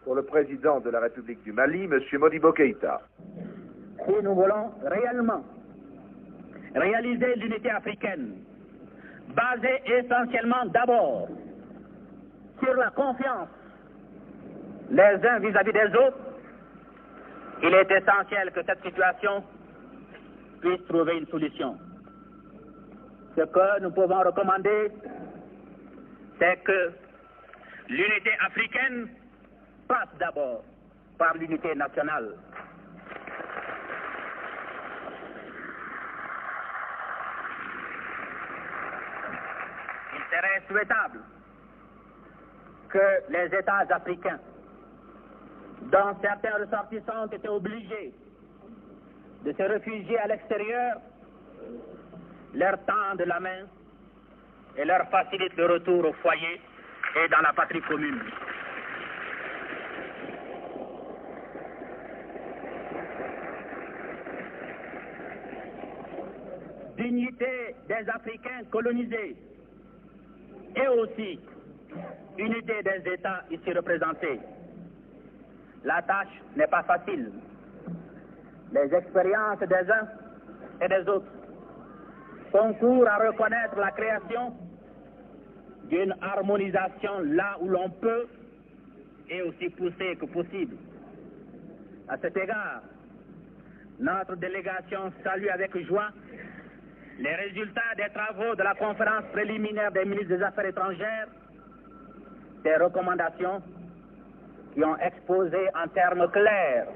Pour le président de la République du Mali, M. Modibo Keïta. Si nous voulons réellement réaliser l'unité africaine, basée essentiellement d'abord sur la confiance les uns vis-à-vis des autres, il est essentiel que cette situation puisse trouver une solution. Ce que nous pouvons recommander, c'est que l'unité africaine passe d'abord par l'unité nationale. Il serait souhaitable que les États africains, dont certains ressortissants ont été obligés de se réfugier à l'extérieur, leur tendent la main et leur facilitent le retour au foyer et dans la patrie commune. Dignité des Africains colonisés et aussi unité des États ici représentés. La tâche n'est pas facile. Les expériences des uns et des autres concourent à reconnaître la création d'une harmonisation là où l'on peut et aussi pousser que possible. À cet égard, notre délégation salue avec joie les résultats des travaux de la conférence préliminaire des ministres des Affaires étrangères, des recommandations qui ont exposé en termes clairs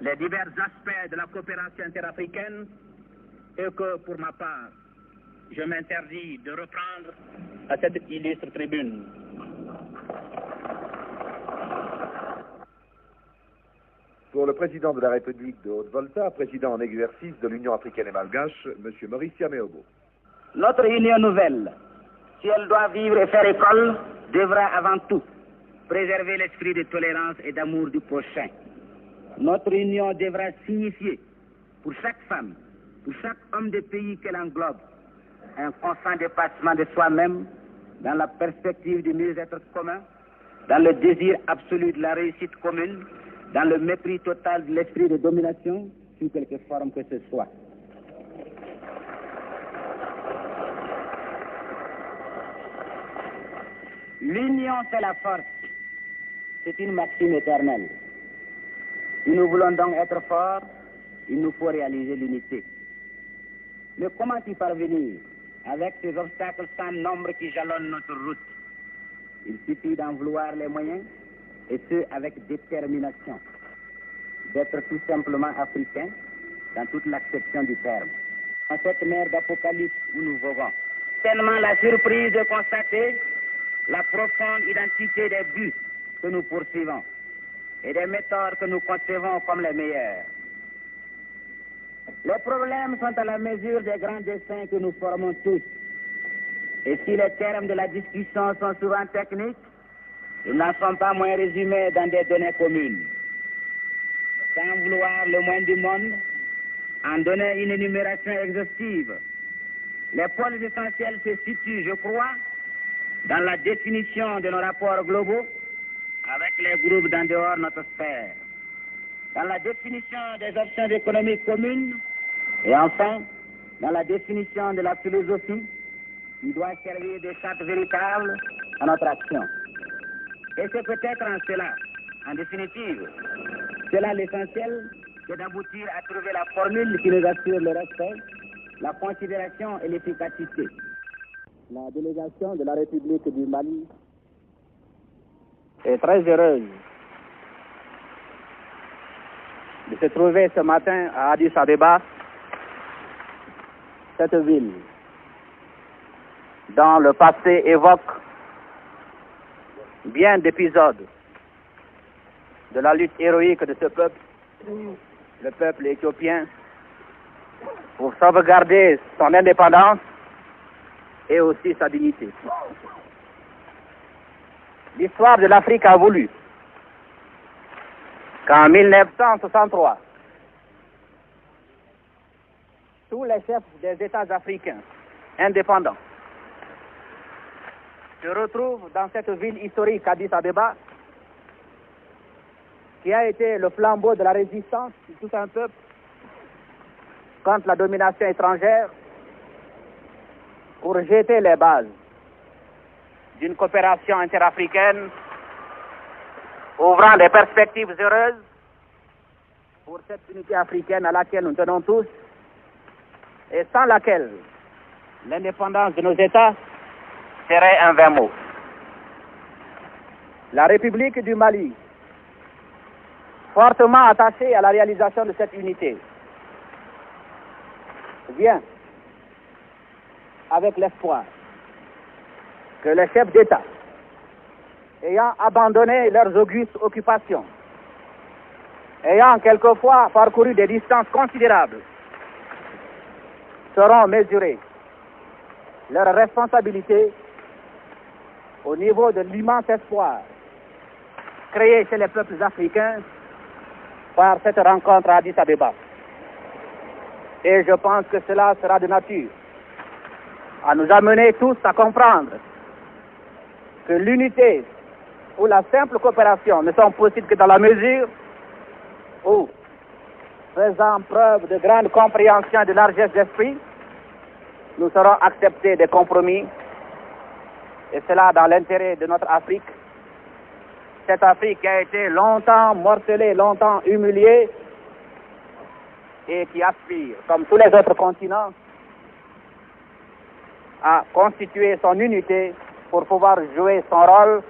les divers aspects de la coopération interafricaine et que, pour ma part, je m'interdis de reprendre à cette illustre tribune. Pour le président de la République de Haute-Volta, président en exercice de l'Union africaine et malgache, M. Maurice Yaméobo. Notre union nouvelle, si elle doit vivre et faire école, devra avant tout préserver l'esprit de tolérance et d'amour du prochain. Notre union devra signifier pour chaque femme, pour chaque homme de pays qu'elle englobe, un constant dépassement de soi-même dans la perspective du mieux-être commun, dans le désir absolu de la réussite commune, dans le mépris total de l'esprit de domination, sous quelque forme que ce soit. L'union fait la force. C'est une maxime éternelle. Si nous voulons donc être forts, il nous faut réaliser l'unité. Mais comment y parvenir avec ces obstacles sans nombre qui jalonnent notre route? Il suffit d'en vouloir les moyens, et ce avec détermination, d'être tout simplement africain dans toute l'acception du terme. En cette mer d'apocalypse où nous voguons, tellement la surprise de constater la profonde identité des buts que nous poursuivons et des méthodes que nous concevons comme les meilleures. Les problèmes sont à la mesure des grands dessins que nous formons tous. Et si les termes de la discussion sont souvent techniques, ils n'en sont pas moins résumés dans des données communes. Sans vouloir le moins du monde, en donner une énumération exhaustive, les pôles essentiels se situent, je crois, dans la définition de nos rapports globaux avec les groupes d'en dehors de notre sphère, dans la définition des options économiques communes et enfin dans la définition de la philosophie qui doit servir de charte véritable à notre action. Et c'est peut-être en cela, en définitive, cela l'essentiel, que d'aboutir à trouver la formule qui nous assure le respect, la considération et l'efficacité. La délégation de la République du Mali est très heureuse de se trouver ce matin à Addis Abeba, cette ville dont le passé évoque bien d'épisodes de la lutte héroïque de ce peuple, le peuple éthiopien, pour sauvegarder son indépendance et aussi sa dignité. L'histoire de l'Afrique a voulu qu'en 1963, tous les chefs des États africains indépendants se retrouvent dans cette ville historique Addis Abeba qui a été le flambeau de la résistance de tout un peuple contre la domination étrangère, pour jeter les bases d'une coopération interafricaine ouvrant des perspectives heureuses pour cette unité africaine à laquelle nous tenons tous et sans laquelle l'indépendance de nos États serait un vain mot. La République du Mali, fortement attachée à la réalisation de cette unité, vient avec l'espoir que les chefs d'État, ayant abandonné leurs augustes occupations, ayant quelquefois parcouru des distances considérables, sauront mesurer leurs responsabilités au niveau de l'immense espoir créé chez les peuples africains par cette rencontre à Addis Abeba. Et je pense que cela sera de nature à nous amener tous à comprendre que l'unité ou la simple coopération ne sont possibles que dans la mesure où, faisant preuve de grande compréhension et de largesse d'esprit, nous saurons accepter des compromis, et cela dans l'intérêt de notre Afrique. Cette Afrique qui a été longtemps morcelée, longtemps humiliée, et qui aspire, comme tous les autres continents, à constituer son unité pour pouvoir jouer son rôle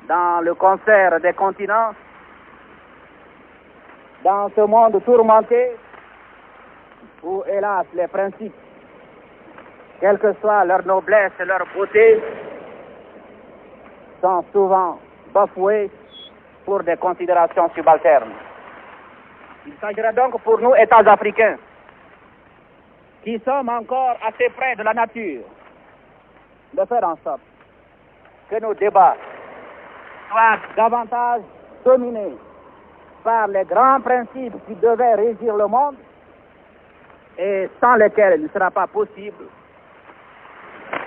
dans le concert des continents, dans ce monde tourmenté où, hélas, les principes, quelle que soit leur noblesse et leur beauté, sont souvent bafoués pour des considérations subalternes. Il s'agira donc pour nous, États africains, qui sommes encore assez près de la nature, de faire en sorte que nos débats soient davantage dominés par les grands principes qui devaient régir le monde et sans lesquels il ne sera pas possible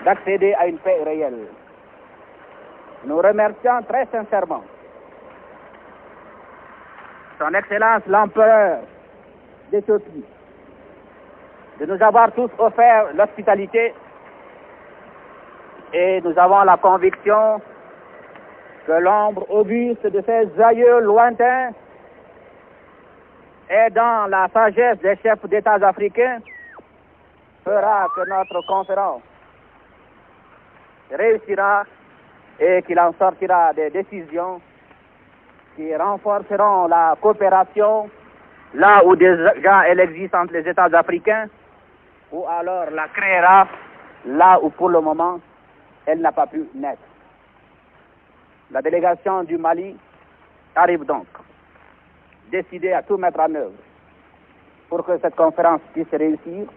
d'accéder à une paix réelle. Nous remercions très sincèrement Son Excellence l'Empereur d'Éthiopie de nous avoir tous offert l'hospitalité, et nous avons la conviction que l'ombre auguste de ces aïeux lointains et dans la sagesse des chefs d'État africains fera que notre conférence réussira et qu'il en sortira des décisions qui renforceront la coopération là où déjà elle existe entre les États africains, ou alors la créera là où pour le moment elle n'a pas pu naître. La délégation du Mali arrive donc, décidée à tout mettre en œuvre pour que cette conférence puisse réussir,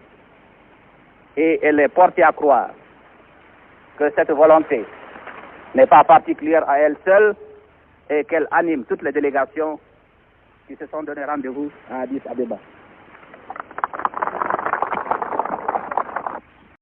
et elle est portée à croire que cette volonté n'est pas particulière à elle seule et qu'elle anime toutes les délégations qui se sont donné rendez-vous à Addis Abeba.